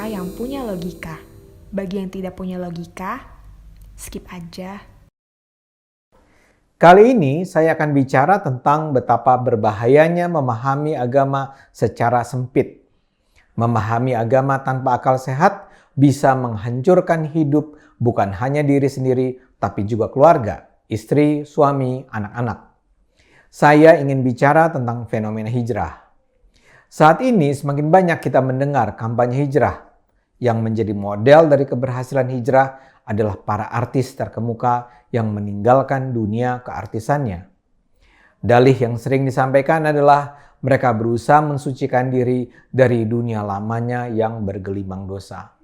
cerita yang punya logika. Bagi yang tidak punya logika, skip aja. Kali ini saya akan bicara tentang betapa berbahayanya memahami agama secara sempit. Memahami agama tanpa akal sehat bisa menghancurkan hidup bukan hanya diri sendiri, tapi juga keluarga, istri, suami, anak-anak. Saya ingin bicara tentang fenomena hijrah. Saat ini semakin banyak kita mendengar kampanye hijrah. Yang menjadi model dari keberhasilan hijrah adalah para artis terkemuka yang meninggalkan dunia keartisannya. Dalih yang sering disampaikan adalah mereka berusaha mensucikan diri dari dunia lamanya yang bergelimang dosa.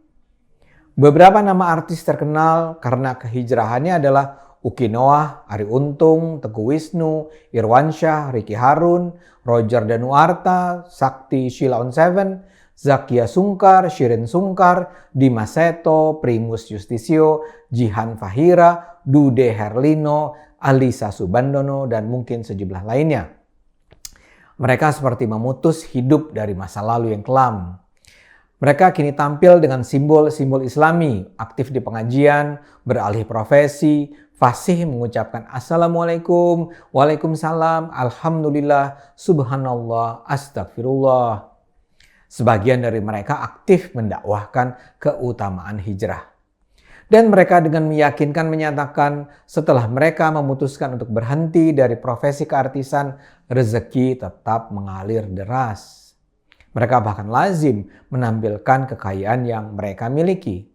Beberapa nama artis terkenal karena kehijrahannya adalah Uki Noah, Arie Untung, Teguh Wisnu, Irwansyah, Ricky Harun, Roger Danuarta, Sakti Sheila on Seven, Zakia Sungkar, Shirin Sungkar, Dimas Seto, Primus Justisio, Jihan Fahira, Dude Herlino, Alisa Subandono, dan mungkin sejumlah lainnya. Mereka seperti memutus hidup dari masa lalu yang kelam. Mereka kini tampil dengan simbol-simbol Islami, aktif di pengajian, beralih profesi, fasih mengucapkan Assalamualaikum, Waalaikumsalam, Alhamdulillah, Subhanallah, Astagfirullah. Sebagian dari mereka aktif mendakwahkan keutamaan hijrah. Dan mereka dengan meyakinkan menyatakan setelah mereka memutuskan untuk berhenti dari profesi keartisan, rezeki tetap mengalir deras. Mereka bahkan lazim menampilkan kekayaan yang mereka miliki.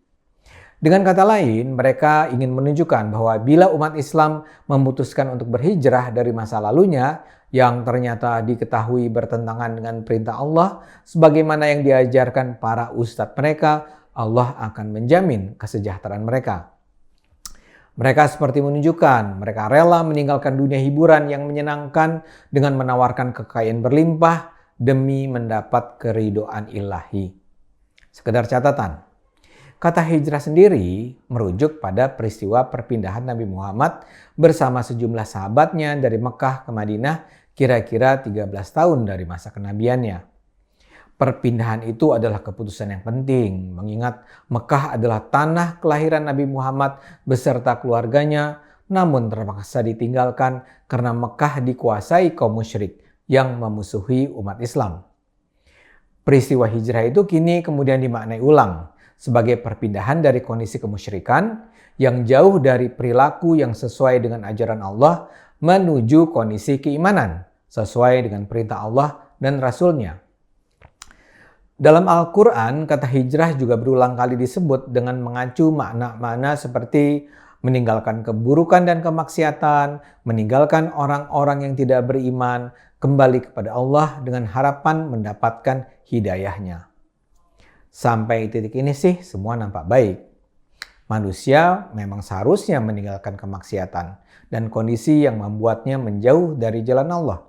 Dengan kata lain, mereka ingin menunjukkan bahwa bila umat Islam memutuskan untuk berhijrah dari masa lalunya yang ternyata diketahui bertentangan dengan perintah Allah, sebagaimana yang diajarkan para ustadz mereka, Allah akan menjamin kesejahteraan mereka. Mereka seperti menunjukkan mereka rela meninggalkan dunia hiburan yang menyenangkan dengan menawarkan kekayaan berlimpah demi mendapat keridhaan ilahi. Sekedar catatan, kata hijrah sendiri merujuk pada peristiwa perpindahan Nabi Muhammad bersama sejumlah sahabatnya dari Mekah ke Madinah kira-kira 13 tahun dari masa kenabiannya. Perpindahan itu adalah keputusan yang penting, mengingat Mekah adalah tanah kelahiran Nabi Muhammad beserta keluarganya, namun terpaksa ditinggalkan karena Mekah dikuasai kaum musyrik yang memusuhi umat Islam. Peristiwa hijrah itu kini kemudian dimaknai ulang sebagai perpindahan dari kondisi kemusyrikan yang jauh dari perilaku yang sesuai dengan ajaran Allah menuju kondisi keimanan sesuai dengan perintah Allah dan Rasul-Nya. Dalam Al-Quran, kata hijrah juga berulang kali disebut dengan mengacu makna-makna seperti meninggalkan keburukan dan kemaksiatan, meninggalkan orang-orang yang tidak beriman, kembali kepada Allah dengan harapan mendapatkan hidayahnya. Sampai titik ini sih semua nampak baik. Manusia memang seharusnya meninggalkan kemaksiatan dan kondisi yang membuatnya menjauh dari jalan Allah.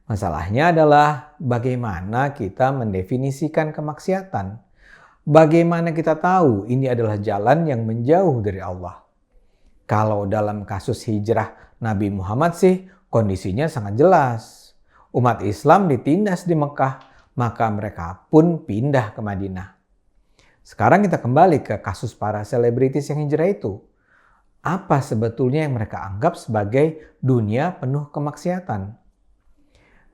Masalahnya adalah bagaimana kita mendefinisikan kemaksiatan. Bagaimana kita tahu ini adalah jalan yang menjauh dari Allah. Kalau dalam kasus hijrah Nabi Muhammad sih kondisinya sangat jelas. Umat Islam ditindas di Mekah, maka mereka pun pindah ke Madinah. Sekarang kita kembali ke kasus para selebritis yang hijrah itu. Apa sebetulnya yang mereka anggap sebagai dunia penuh kemaksiatan?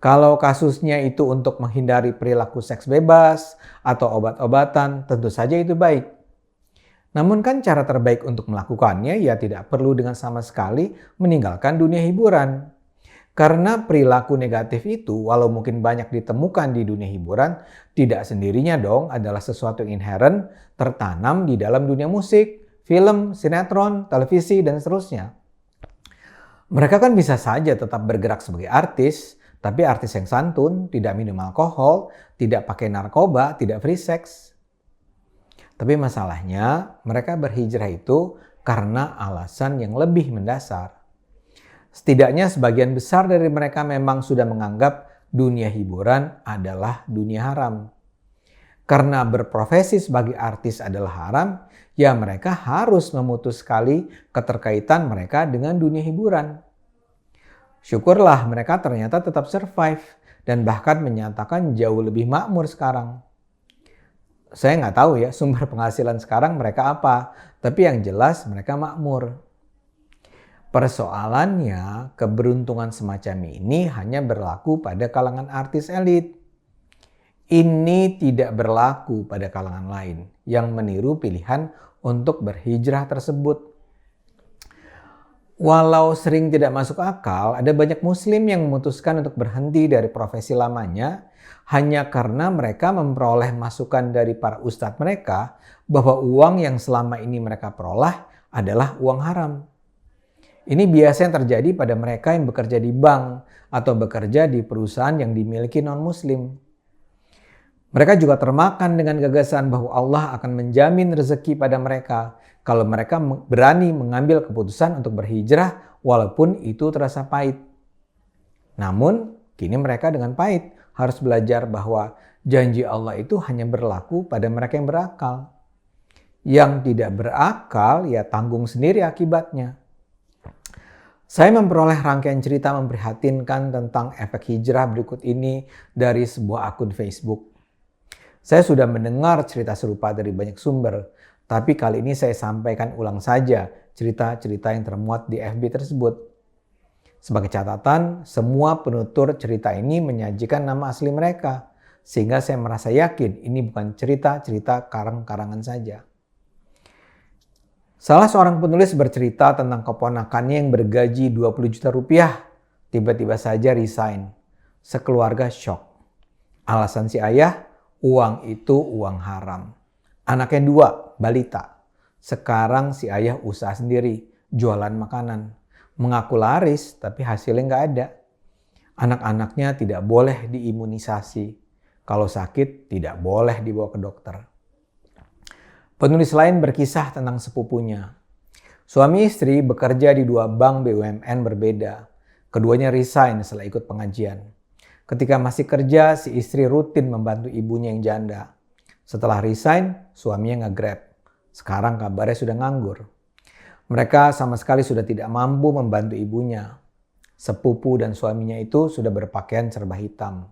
Kalau kasusnya itu untuk menghindari perilaku seks bebas atau obat-obatan, tentu saja itu baik. Namun kan cara terbaik untuk melakukannya ya tidak perlu dengan sama sekali meninggalkan dunia hiburan. Karena perilaku negatif itu walau mungkin banyak ditemukan di dunia hiburan, tidak sendirinya dong adalah sesuatu yang inherent tertanam di dalam dunia musik, film, sinetron, televisi, dan seterusnya. Mereka kan bisa saja tetap bergerak sebagai artis, tapi artis yang santun, tidak minum alkohol, tidak pakai narkoba, tidak free sex. Tapi masalahnya mereka berhijrah itu karena alasan yang lebih mendasar. Setidaknya sebagian besar dari mereka memang sudah menganggap dunia hiburan adalah dunia haram. Karena berprofesi sebagai artis adalah haram, ya mereka harus memutus sekali keterkaitan mereka dengan dunia hiburan. Syukurlah mereka ternyata tetap survive dan bahkan menyatakan jauh lebih makmur sekarang. Saya nggak tahu ya sumber penghasilan sekarang mereka apa, tapi yang jelas mereka makmur. Persoalannya, keberuntungan semacam ini hanya berlaku pada kalangan artis elit. Ini tidak berlaku pada kalangan lain yang meniru pilihan untuk berhijrah tersebut. Walau sering tidak masuk akal, ada banyak muslim yang memutuskan untuk berhenti dari profesi lamanya hanya karena mereka memperoleh masukan dari para ustadz mereka bahwa uang yang selama ini mereka peroleh adalah uang haram. Ini biasa yang terjadi pada mereka yang bekerja di bank atau bekerja di perusahaan yang dimiliki non-muslim. Mereka juga termakan dengan gagasan bahwa Allah akan menjamin rezeki pada mereka kalau mereka berani mengambil keputusan untuk berhijrah walaupun itu terasa pahit. Namun, kini mereka dengan pahit harus belajar bahwa janji Allah itu hanya berlaku pada mereka yang berakal. Yang tidak berakal, ya tanggung sendiri akibatnya. Saya memperoleh rangkaian cerita memprihatinkan tentang efek hijrah berikut ini dari sebuah akun Facebook. Saya sudah mendengar cerita serupa dari banyak sumber, tapi kali ini saya sampaikan ulang saja cerita-cerita yang termuat di FB tersebut. Sebagai catatan, semua penutur cerita ini menyajikan nama asli mereka, sehingga saya merasa yakin ini bukan cerita-cerita karang-karangan saja. Salah seorang penulis bercerita tentang keponakannya yang bergaji 20 juta rupiah, tiba-tiba saja resign. Sekeluarga shock. Alasan si ayah, uang itu uang haram. Anaknya 2, balita. Sekarang si ayah usaha sendiri, jualan makanan. Mengaku laris, tapi hasilnya nggak ada. Anak-anaknya tidak boleh diimunisasi. Kalau sakit, tidak boleh dibawa ke dokter. Penulis lain berkisah tentang sepupunya. Suami istri bekerja di 2 bank BUMN berbeda. Keduanya resign setelah ikut pengajian. Ketika masih kerja, si istri rutin membantu ibunya yang janda. Setelah resign, suaminya nge-grab. Sekarang kabarnya sudah nganggur. Mereka sama sekali sudah tidak mampu membantu ibunya. Sepupu dan suaminya itu sudah berpakaian serba hitam.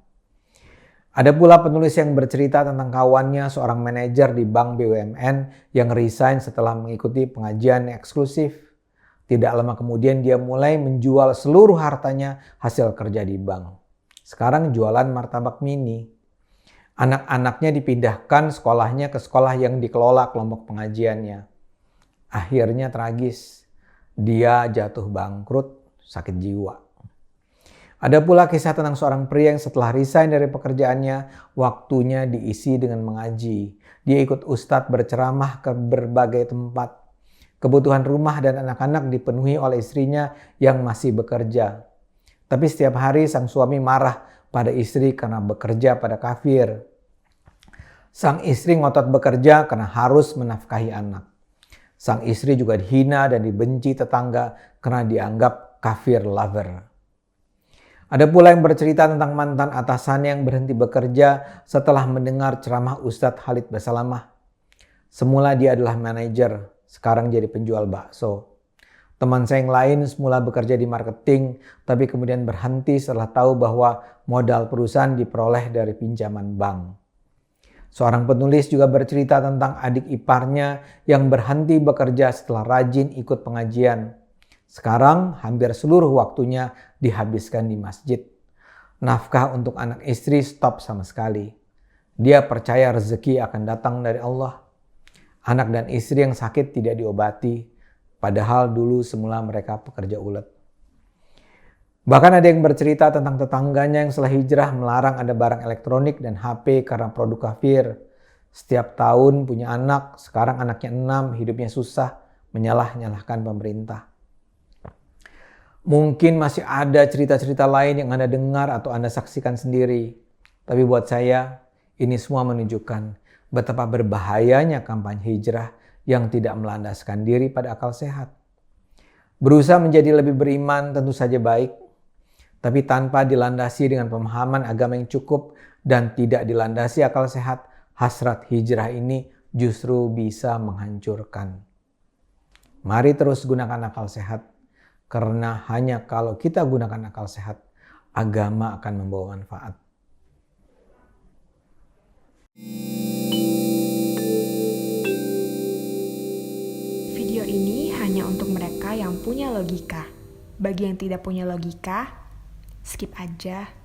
Ada pula penulis yang bercerita tentang kawannya seorang manajer di bank BUMN yang resign setelah mengikuti pengajian eksklusif. Tidak lama kemudian dia mulai menjual seluruh hartanya hasil kerja di bank. Sekarang jualan martabak mini. Anak-anaknya dipindahkan sekolahnya ke sekolah yang dikelola kelompok pengajiannya. Akhirnya tragis. Dia jatuh bangkrut, sakit jiwa. Ada pula kisah tentang seorang pria yang setelah resign dari pekerjaannya, waktunya diisi dengan mengaji. Dia ikut ustadz berceramah ke berbagai tempat. Kebutuhan rumah dan anak-anak dipenuhi oleh istrinya yang masih bekerja. Tapi setiap hari sang suami marah pada istri karena bekerja pada kafir. Sang istri ngotot bekerja karena harus menafkahi anak. Sang istri juga dihina dan dibenci tetangga karena dianggap kafir lover. Ada pula yang bercerita tentang mantan atasannya yang berhenti bekerja setelah mendengar ceramah Ustadz Khalid Basalamah. Semula dia adalah manajer, sekarang jadi penjual bakso. Teman saya yang lain semula bekerja di marketing, tapi kemudian berhenti setelah tahu bahwa modal perusahaan diperoleh dari pinjaman bank. Seorang penulis juga bercerita tentang adik iparnya yang berhenti bekerja setelah rajin ikut pengajian. Sekarang hampir seluruh waktunya dihabiskan di masjid. Nafkah untuk anak istri stop sama sekali. Dia percaya rezeki akan datang dari Allah. Anak dan istri yang sakit tidak diobati. Padahal dulu semula mereka pekerja ulet. Bahkan ada yang bercerita tentang tetangganya yang setelah hijrah melarang ada barang elektronik dan HP karena produk kafir. Setiap tahun punya anak, sekarang anaknya 6, hidupnya susah, menyalah-nyalahkan pemerintah. Mungkin masih ada cerita-cerita lain yang Anda dengar atau Anda saksikan sendiri. Tapi buat saya, ini semua menunjukkan betapa berbahayanya kampanye hijrah yang tidak melandaskan diri pada akal sehat. Berusaha menjadi lebih beriman tentu saja baik, tapi tanpa dilandasi dengan pemahaman agama yang cukup dan tidak dilandasi akal sehat, hasrat hijrah ini justru bisa menghancurkan. Mari terus gunakan akal sehat, karena hanya kalau kita gunakan akal sehat, agama akan membawa manfaat. yang punya logika. Bagi yang tidak punya logika, skip aja.